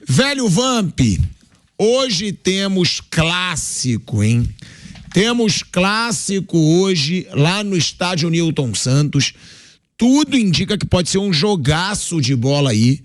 Velho Vamp, hoje temos clássico, hein? Temos clássico hoje lá no estádio Newton Santos. Tudo indica que pode ser um jogaço de bola aí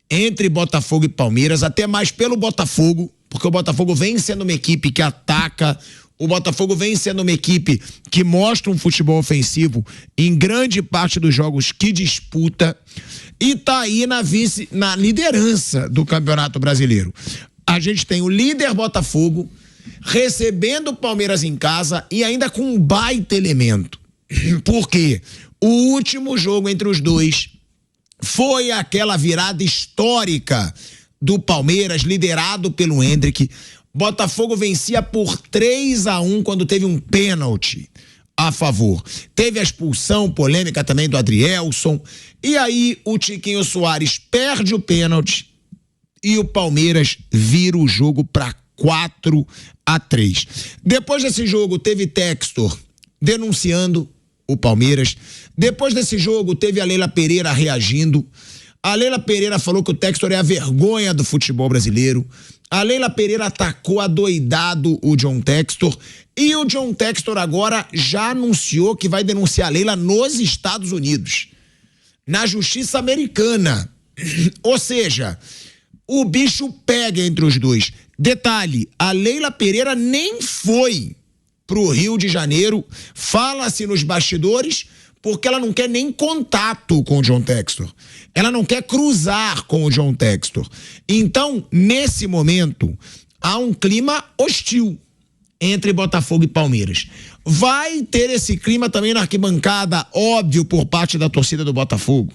entre Botafogo e Palmeiras, até mais pelo Botafogo, porque o Botafogo vem sendo uma equipe que ataca, o Botafogo vem sendo uma equipe que mostra um futebol ofensivo em grande parte dos jogos que disputa e tá aí na liderança do Campeonato Brasileiro. A gente tem o líder Botafogo recebendo o Palmeiras em casa e ainda com um baita elemento. Por quê? O último jogo entre os dois foi aquela virada histórica do Palmeiras, liderado pelo Endrick. Botafogo vencia por 3-1 quando teve um pênalti a favor. Teve a expulsão polêmica também do Adrielson. E aí o Tiquinho Soares perde o pênalti e o Palmeiras vira o jogo para 4-3. Depois desse jogo teve Textor denunciando o Palmeiras. Depois desse jogo teve a Leila Pereira reagindo. A Leila Pereira falou que o Textor é a vergonha do futebol brasileiro. A Leila Pereira atacou adoidado o John Textor. E o John Textor agora já anunciou que vai denunciar a Leila nos Estados Unidos, na justiça americana. Ou seja, o bicho pega entre os dois. Detalhe, a Leila Pereira nem foi pro Rio de Janeiro, fala-se nos bastidores, porque ela não quer nem contato com o John Textor. Ela não quer cruzar com o John Textor. Então, nesse momento, há um clima hostil entre Botafogo e Palmeiras. Vai ter esse clima também na arquibancada, óbvio, por parte da torcida do Botafogo,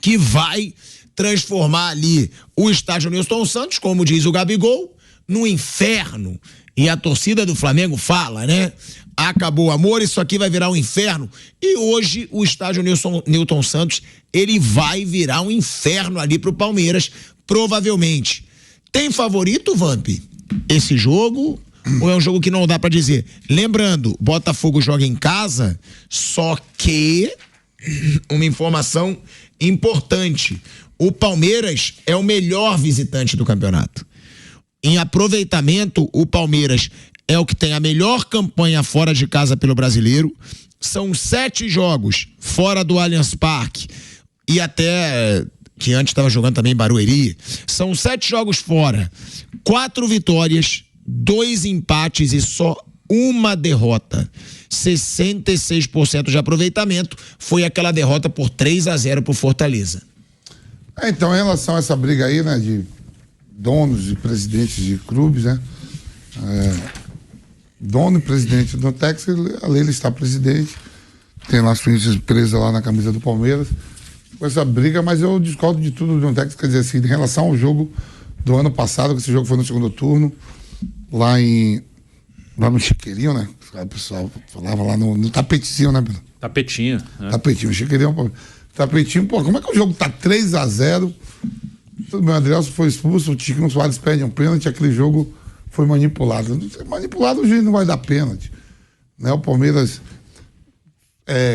que vai transformar ali o estádio Newton Santos, como diz o Gabigol, no inferno. E a torcida do Flamengo fala, né? Acabou o amor, isso aqui vai virar um inferno. E hoje o estádio Newton Santos, ele vai virar um inferno ali pro Palmeiras, provavelmente. Tem favorito, Vamp, esse jogo? Ou é um jogo que não dá pra dizer? Lembrando, Botafogo joga em casa, só que uma informação importante: o Palmeiras é o melhor visitante do campeonato. Em aproveitamento, o Palmeiras é o que tem a melhor campanha fora de casa pelo Brasileiro. São 7 jogos fora do Allianz Parque e até que antes estava jogando também em Barueri. São 7 jogos fora, 4 vitórias, 2 empates e só uma derrota. 66% de aproveitamento. Foi aquela derrota por 3-0 pro Fortaleza. Então, em relação a essa briga aí, né, de donos e presidentes de clubes, né? Dono e presidente do Texas, a Leila está presidente, tem lá as frentes presas lá na camisa do Palmeiras, com essa briga, mas eu discordo de tudo do Texas, quer dizer assim, em relação ao jogo do ano passado, que esse jogo foi no segundo turno, lá no Chiqueirinho, né? O pessoal falava lá no tapetinho, né? Tapetinho. Né? Tapetinho, Chiqueirinho, tapetinho, pô, como é que o jogo tá 3-0? Tudo bem, o Adrielson foi expulso, o Tiquinho Soares perde um pênalti, aquele jogo foi manipulado. Manipulado, o juiz não vai dar pênalti. Né? O Palmeiras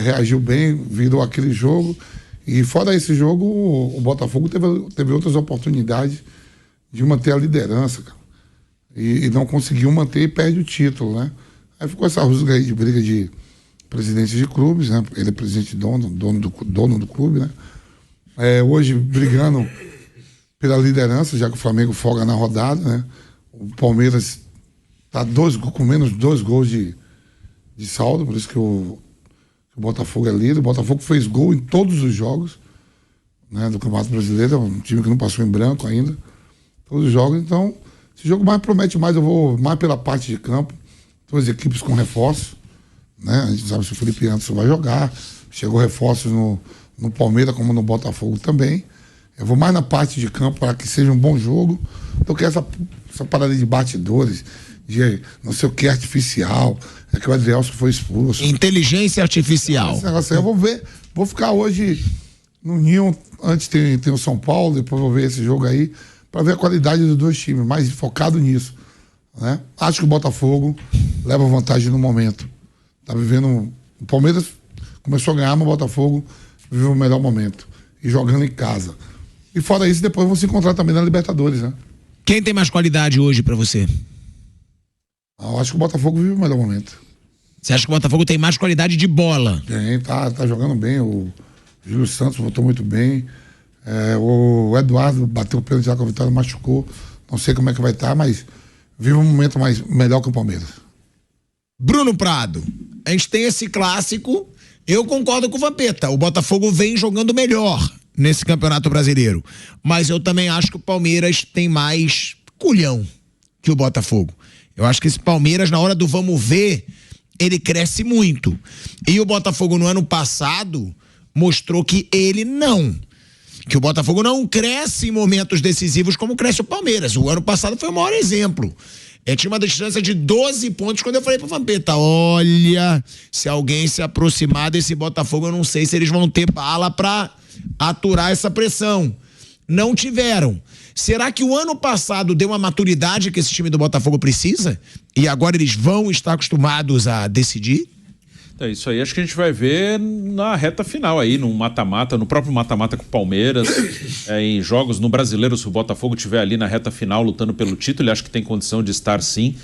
reagiu bem, virou aquele jogo. E fora esse jogo, o Botafogo teve outras oportunidades de manter a liderança, cara. E não conseguiu manter e perde o título, né? Aí ficou essa rusga aí de briga de presidentes de clubes, né? Ele é presidente dono do clube, né? Hoje brigando pela liderança, já que o Flamengo folga na rodada, né? O Palmeiras está com menos 2 gols de saldo, por isso que o Botafogo é líder. O Botafogo fez gol em todos os jogos, né, do Campeonato Brasileiro, é um time que não passou em branco ainda, todos os jogos. Então, esse jogo mais promete mais, eu vou mais pela parte de campo, 2 equipes com reforço, né? A gente não sabe se o Felipe Anderson vai jogar, chegou reforços no Palmeiras como no Botafogo também. Eu vou mais na parte de campo para que seja um bom jogo do que essa parada de batidores, de não sei o que artificial, que o Adrielson foi expulso. Inteligência artificial. Esse negócio aí eu vou ficar hoje no Ninho, antes tem o São Paulo, depois vou ver esse jogo aí, para ver a qualidade dos 2 times, mais focado nisso. Né? Acho que o Botafogo leva vantagem no momento. Tá vivendo. O Palmeiras começou a ganhar, mas o Botafogo viveu o melhor momento. E jogando em casa. E fora isso, depois vão se encontrar também na Libertadores, né? Quem tem mais qualidade hoje pra você? Eu acho que o Botafogo vive o melhor momento. Você acha que o Botafogo tem mais qualidade de bola? Tem, tá jogando bem. O Júlio Santos voltou muito bem. O Eduardo bateu o pênalti já com a vitória, machucou. Não sei como é que vai estar, mas vive um momento melhor que o Palmeiras. Bruno Prado, a gente tem esse clássico. Eu concordo com o Vampeta. O Botafogo vem jogando melhor nesse Campeonato Brasileiro. Mas eu também acho que o Palmeiras tem mais culhão que o Botafogo. Eu acho que esse Palmeiras, na hora do vamos ver, ele cresce muito. E o Botafogo, no ano passado, mostrou que ele não. Que o Botafogo não cresce em momentos decisivos como cresce o Palmeiras. O ano passado foi o maior exemplo. Tinha uma distância de 12 pontos quando eu falei pro Vampeta, olha, se alguém se aproximar desse Botafogo, eu não sei se eles vão ter bala pra aturar essa pressão. Não tiveram. Será que o ano passado deu uma maturidade que esse time do Botafogo precisa? E agora eles vão estar acostumados a decidir? Isso aí acho que a gente vai ver na reta final aí, no mata-mata, no próprio mata-mata com o Palmeiras, em jogos no Brasileiro, se o Botafogo estiver ali na reta final lutando pelo título, ele acha que tem condição de estar sim.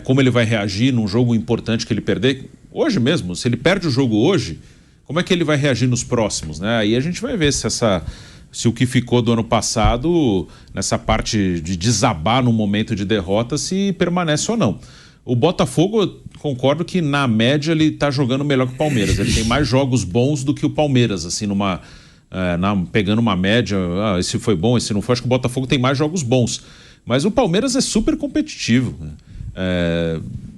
Como ele vai reagir num jogo importante que ele perder? Hoje mesmo, se ele perde o jogo hoje, como é que ele vai reagir nos próximos, né? Aí a gente vai ver se o que ficou do ano passado, nessa parte de desabar no momento de derrota, se permanece ou não. O Botafogo, concordo que na média ele está jogando melhor que o Palmeiras. Ele tem mais jogos bons do que o Palmeiras, assim, pegando uma média, esse foi bom, esse não foi. Acho que o Botafogo tem mais jogos bons. Mas o Palmeiras é super competitivo.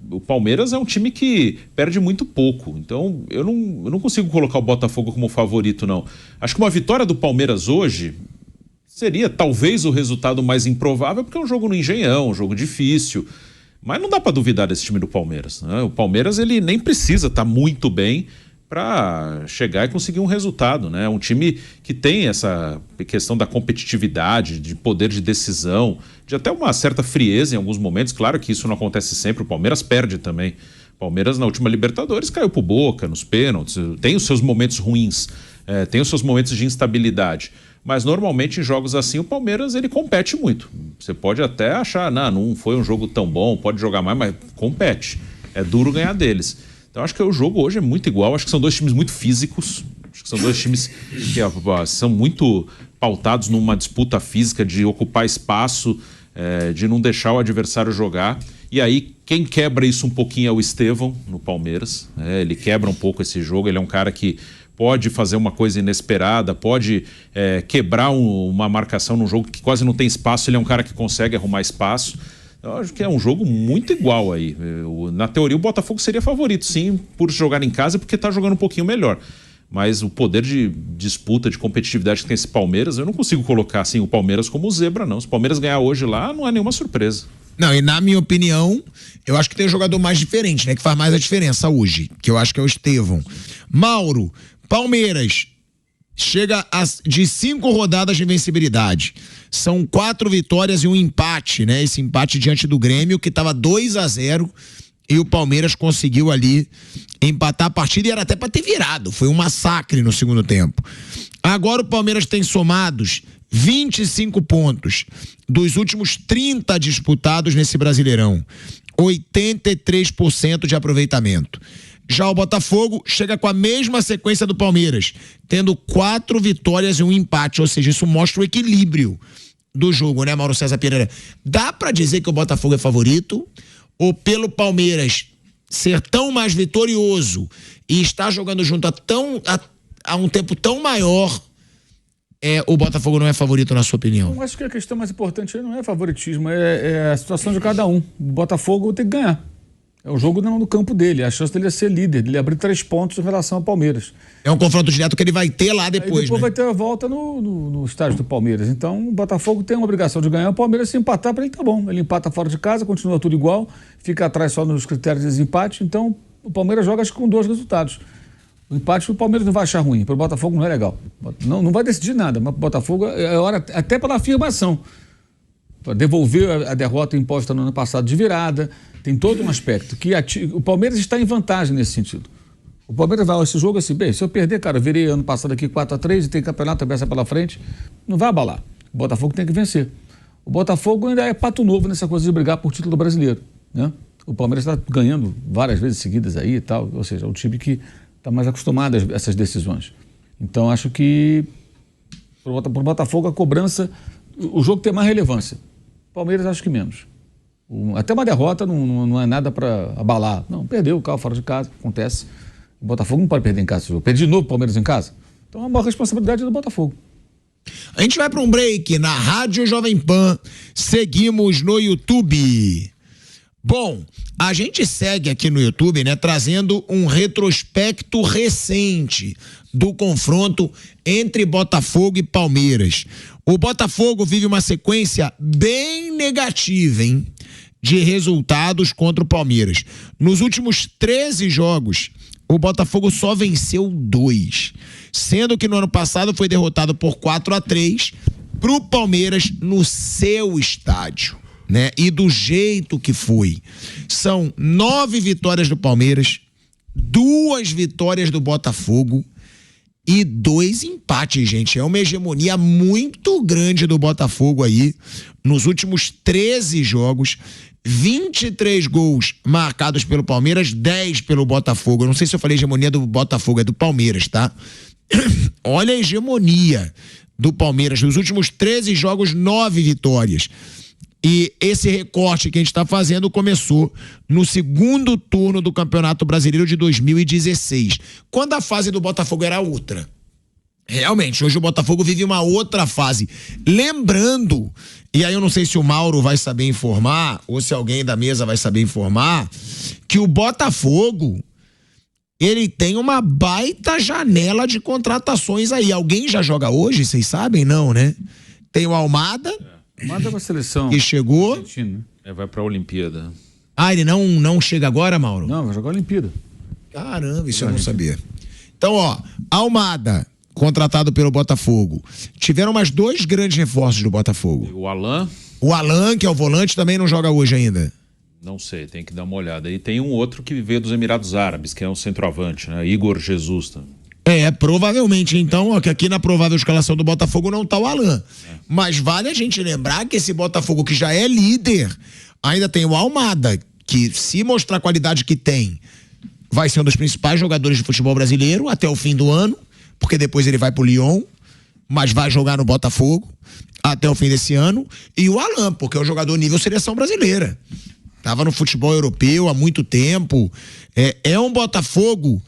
O Palmeiras é um time que perde muito pouco. Então, eu não consigo colocar o Botafogo como favorito, não. Acho que uma vitória do Palmeiras hoje seria talvez o resultado mais improvável, porque é um jogo no Engenhão, um jogo difícil. Mas não dá para duvidar desse time do Palmeiras, né? O Palmeiras ele nem precisa estar muito bem para chegar e conseguir um resultado, né? É um time que tem essa questão da competitividade, de poder de decisão, de até uma certa frieza em alguns momentos. Claro que isso não acontece sempre, o Palmeiras perde também. O Palmeiras na última Libertadores caiu pro Boca, nos pênaltis, tem os seus momentos ruins, tem os seus momentos de instabilidade. Mas normalmente em jogos assim o Palmeiras ele compete muito. Você pode até achar, não foi um jogo tão bom, pode jogar mais, mas compete. É duro ganhar deles. Então acho que o jogo hoje é muito igual, acho que são dois times muito físicos, acho que são dois times que são muito pautados numa disputa física de ocupar espaço, de não deixar o adversário jogar. E aí quem quebra isso um pouquinho é o Estevão no Palmeiras, ele quebra um pouco esse jogo, ele é um cara que pode fazer uma coisa inesperada, pode quebrar uma marcação num jogo que quase não tem espaço, ele é um cara que consegue arrumar espaço. Eu acho que é um jogo muito igual aí. Na teoria o Botafogo seria favorito, sim, por jogar em casa, porque está jogando um pouquinho melhor. Mas o poder de disputa, de competitividade que tem esse Palmeiras, eu não consigo colocar assim o Palmeiras como zebra, não. Se o Palmeiras ganhar hoje lá, não é nenhuma surpresa. Não, e na minha opinião, eu acho que tem um jogador mais diferente, né? Que faz mais a diferença hoje, que eu acho que é o Estevão. Mauro, Palmeiras chega de 5 rodadas de invencibilidade. São 4 vitórias e um empate, né? Esse empate diante do Grêmio, que estava 2-0, e o Palmeiras conseguiu ali empatar a partida, e era até para ter virado. Foi um massacre no segundo tempo. Agora o Palmeiras tem somados 25 pontos dos últimos 30 disputados nesse Brasileirão. 83% de aproveitamento. Já o Botafogo chega com a mesma sequência do Palmeiras, tendo 4 vitórias e um empate, ou seja, isso mostra o equilíbrio do jogo, né, Mauro César Pereira? Dá pra dizer que o Botafogo é favorito? Ou pelo Palmeiras ser tão mais vitorioso e estar jogando junto há um tempo tão maior, o Botafogo não é favorito, na sua opinião? Eu acho que a questão mais importante não é favoritismo, é a situação de cada um. O Botafogo tem que ganhar. É o jogo no campo dele, a chance dele é ser líder, dele abrir 3 pontos em relação ao Palmeiras. É um confronto direto que ele vai ter lá depois, depois né? Vai ter a volta no estádio do Palmeiras. Então o Botafogo tem uma obrigação de ganhar, o Palmeiras se empatar para ele tá bom. Ele empata fora de casa, continua tudo igual, fica atrás só nos critérios de desempate, então o Palmeiras joga acho que com 2 resultados. O empate o Palmeiras não vai achar ruim, para o Botafogo não é legal. Não vai decidir nada, mas para o Botafogo é hora até pela afirmação. Para devolver a derrota imposta no ano passado de virada, tem todo um aspecto que o Palmeiras está em vantagem nesse sentido. O Palmeiras vai a esse jogo assim, bem, se eu perder, cara, eu virei ano passado aqui 4-3 e tem campeonato aberto pela frente, não vai abalar. O Botafogo tem que vencer. O Botafogo ainda é pato novo nessa coisa de brigar por título brasileiro, né? O Palmeiras está ganhando várias vezes seguidas aí e tal, ou seja, é um time que está mais acostumado a essas decisões. Então, acho que para o Botafogo a cobrança, o jogo tem mais relevância. Palmeiras, acho que menos. Até uma derrota não é nada para abalar. Não, perdeu o carro fora de casa, acontece. O Botafogo não pode perder em casa. Perdi de novo o Palmeiras em casa. Então, a maior responsabilidade é do Botafogo. A gente vai para um break na Rádio Jovem Pan. Seguimos no YouTube. Bom, a gente segue aqui no YouTube, né, trazendo um retrospecto recente do confronto entre Botafogo e Palmeiras. O Botafogo vive uma sequência bem negativa, hein, de resultados contra o Palmeiras. Nos últimos 13 jogos, o Botafogo só venceu 2, sendo que no ano passado foi derrotado por 4-3 pro Palmeiras no seu estádio, né? E do jeito que foi. São 9 vitórias do Palmeiras, 2 vitórias do Botafogo e 2 empates, gente. É uma hegemonia muito grande do Botafogo aí nos últimos 13 jogos. 23 gols marcados pelo Palmeiras, 10 pelo Botafogo. Eu não sei se eu falei hegemonia do Botafogo, é do Palmeiras, tá? Olha a hegemonia do Palmeiras. Nos últimos 13 jogos, 9 vitórias. E esse recorte que a gente está fazendo começou no segundo turno do Campeonato Brasileiro de 2016, quando a fase do Botafogo era outra. Realmente, hoje o Botafogo vive uma outra fase. Lembrando, e aí eu não sei se o Mauro vai saber informar, ou se alguém da mesa vai saber informar, que o Botafogo, ele tem uma baita janela de contratações aí. Alguém já joga hoje? Vocês sabem? Não, né? Tem o Almada, Manda pra seleção. que chegou. Argentina. Vai pra Olimpíada. Ah, ele não chega agora, Mauro? Não, vai jogar a Olimpíada. Caramba, isso eu não sabia. Então, ó, Almada, contratado pelo Botafogo. Tiveram mais 2 grandes reforços do Botafogo. O Alan, O Alan, que é o volante, também não joga hoje ainda. não sei, tem que dar uma olhada. E tem um outro que veio dos Emirados Árabes, que é um centroavante, né? Igor Jesus. Provavelmente, então, ó, que aqui na provável escalação do Botafogo não tá o Alan. Mas vale a gente lembrar que esse Botafogo, que já é líder, ainda tem o Almada, que se mostrar a qualidade que tem, vai ser um dos principais jogadores de futebol brasileiro até o fim do ano, porque depois ele vai pro Lyon, mas vai jogar no Botafogo até o fim desse ano. E o Alan, porque é um jogador nível seleção brasileira. Tava no futebol europeu há muito tempo. É um Botafogo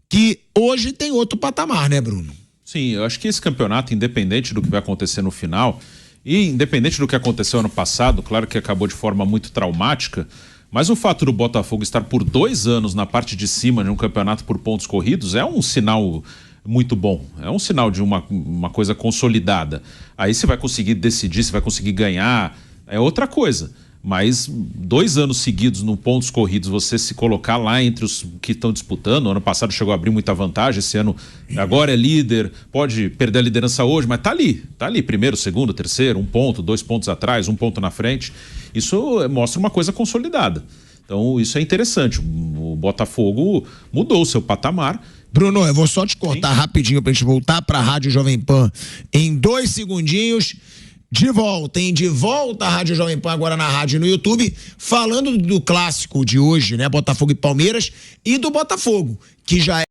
que hoje tem outro patamar, né, Bruno? Sim, eu acho que esse campeonato, independente do que vai acontecer no final, e independente do que aconteceu ano passado, claro que acabou de forma muito traumática, mas o fato do Botafogo estar por 2 anos na parte de cima de um campeonato por pontos corridos é um sinal muito bom, é um sinal de uma coisa consolidada. Aí você vai conseguir decidir, você vai conseguir ganhar, é outra coisa. Mas 2 anos seguidos no pontos corridos, você se colocar lá entre os que estão disputando, ano passado chegou a abrir muita vantagem, esse ano agora é líder, pode perder a liderança hoje, mas tá ali, primeiro, segundo, terceiro, 1 ponto, 2 pontos atrás, 1 ponto na frente, isso mostra uma coisa consolidada. Então isso é interessante, o Botafogo mudou o seu patamar. Bruno, eu vou só te cortar rapidinho pra gente voltar pra Rádio Jovem Pan em 2 segundinhos. De volta à Rádio Jovem Pan, agora na rádio e no YouTube, falando do clássico de hoje, né? Botafogo e Palmeiras, e do Botafogo, que já é